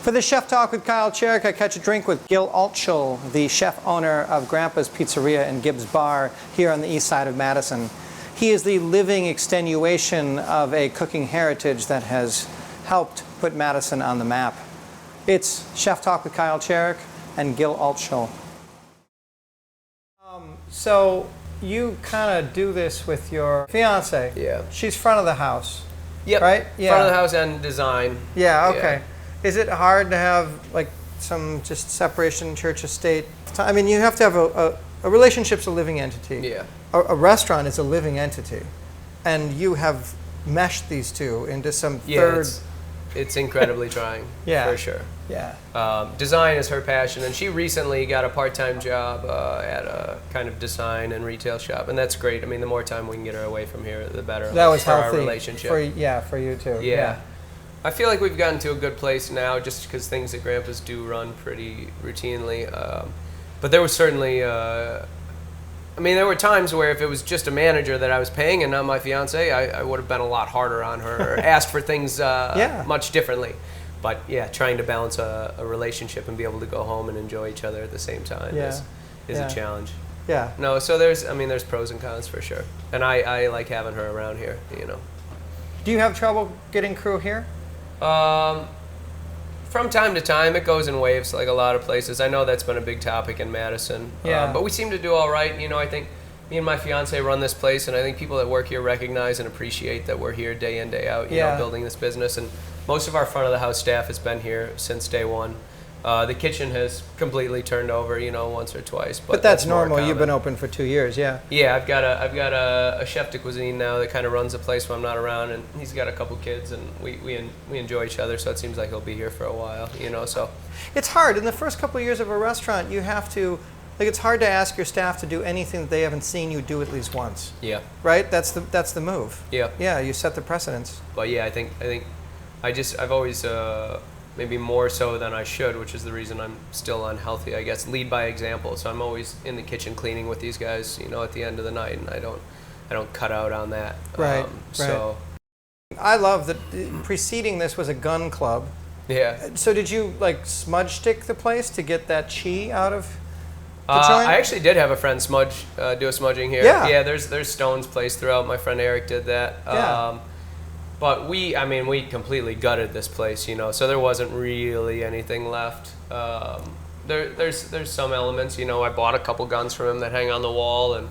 For the Chef Talk with Kyle Cherek, I catch a drink with Gil Altschul, the chef owner of Grampa's Pizzeria and Gibbs Bar here on the east side of Madison. He is the living extenuation of a cooking heritage that has helped put Madison on the map. It's Chef Talk with Kyle Cherek and Gil Altschul. So you kind of do this with your fiance. Yeah. She's front of the house. Yep. Right? Yeah. Front of the house and design. Yeah, okay. Yeah. Is it hard to have like some just separation church estate? I mean, you have to have a relationship's a living entity. Yeah. A restaurant is a living entity. And you have meshed these two into some third. It's incredibly trying. Yeah. For sure. Yeah. Design is her passion, and she recently got a part-time job at a kind of design and retail shop, and that's great. I mean, the more time we can get her away from here, the better. That was for healthy our relationship. for you too. Yeah. I feel like we've gotten to a good place now, just because things at Grampa's do run pretty routinely. But there was certainly, there were times where if it was just a manager that I was paying and not my fiance, I would have been a lot harder on her, or asked for things much differently. But yeah, trying to balance a relationship and be able to go home and enjoy each other at the same time is a challenge. Yeah. No, so there's pros and cons for sure. And I like having her around here, you know. Do you have trouble getting crew here? From time to time, it goes in waves, like a lot of places. I know that's been a big topic in Madison. Yeah. But we seem to do all right. You know, I think me and my fiance run this place, and I think people that work here recognize and appreciate that we're here day in, day out, you know, building this business. And most of our front of the house staff has been here since day one. The kitchen has completely turned over, you know, once or twice. But that's normal. You've been open for 2 years, yeah. Yeah, I've got a chef de cuisine now that kind of runs the place when I'm not around, and he's got a couple kids, and we enjoy each other, so it seems like he'll be here for a while, you know. So it's hard in the first couple of years of a restaurant. You have to, like, it's hard to ask your staff to do anything that they haven't seen you do at least once. Yeah. Right. That's the move. Yeah. Yeah. You set the precedence. But yeah, I think I've always. Maybe more so than I should, which is the reason I'm still unhealthy, I guess. Lead by example. So I'm always in the kitchen cleaning with these guys, you know, at the end of the night, and I don't cut out on that. Right. So I love that preceding this was a gun club. Yeah. So did you like smudge stick the place to get that chi out of the joint? I actually did have a friend do a smudging here. Yeah. Yeah, there's stones placed throughout. My friend Eric did that. Yeah. But we completely gutted this place, you know, so there wasn't really anything left. There's some elements, you know, I bought a couple guns from him that hang on the wall, and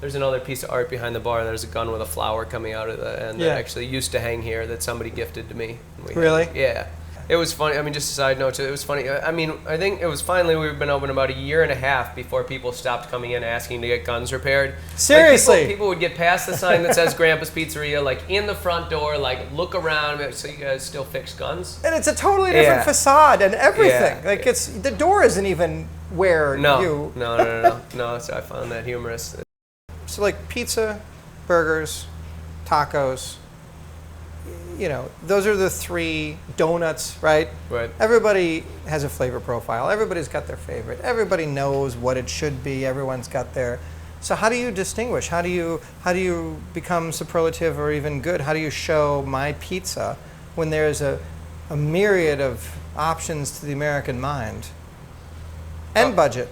there's another piece of art behind the bar. There's a gun with a flower coming out of the end that actually used to hang here that somebody gifted to me. Really? Yeah. It was funny. I mean, just a side note, it was funny. I mean, I think it was finally, we've been open about 1.5 years before people stopped coming in asking to get guns repaired. Seriously? Like people would get past the sign that says Grampa's Pizzeria, like in the front door, like look around. So you guys still fix guns? And it's a totally different facade and everything. Like the door isn't even where No, so I found that humorous. So like pizza, burgers, tacos, you know, those are the 3 donuts, right? Right. Everybody has a flavor profile. Everybody's got their favorite. Everybody knows what it should be. Everyone's got their. So how do you distinguish? How do you become superlative or even good? How do you show my pizza when there's a myriad of options to the American mind and budget?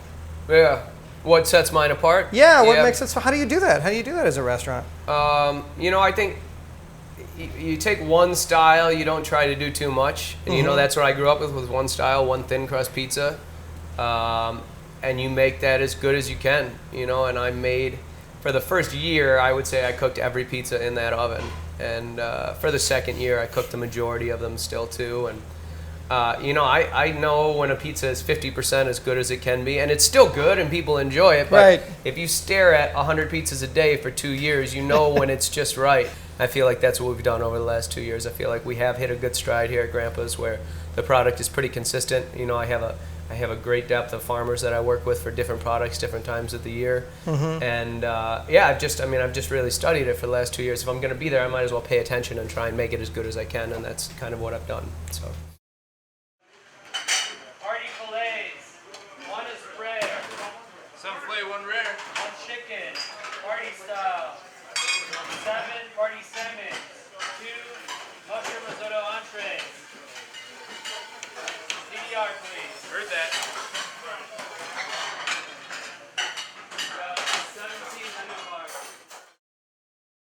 Yeah. What sets mine apart? Yeah. What makes it so? How do you do that? How do you do that as a restaurant? You know, I think you take one style, you don't try to do too much. And you know, that's what I grew up with one style, one thin crust pizza. And you make that as good as you can, you know, and I made, for the first year, I would say I cooked every pizza in that oven. And for the second year, I cooked the majority of them still too. And, you know, I know when a pizza is 50% as good as it can be, and it's still good and people enjoy it, but if you stare at 100 pizzas a day for 2 years, you know when it's just right. I feel like that's what we've done over the last 2 years. I feel like we have hit a good stride here at Grampa's where the product is pretty consistent. You know, I have a great depth of farmers that I work with for different products, different times of the year. And I've just really studied it for the last 2 years. If I'm going to be there, I might as well pay attention and try and make it as good as I can, and that's kind of what I've done. So. Party fillets. 1 is rare. Some filet, 1 rare. 1 chicken. Party style. 7 party salmon. 2 mushroom risotto entree.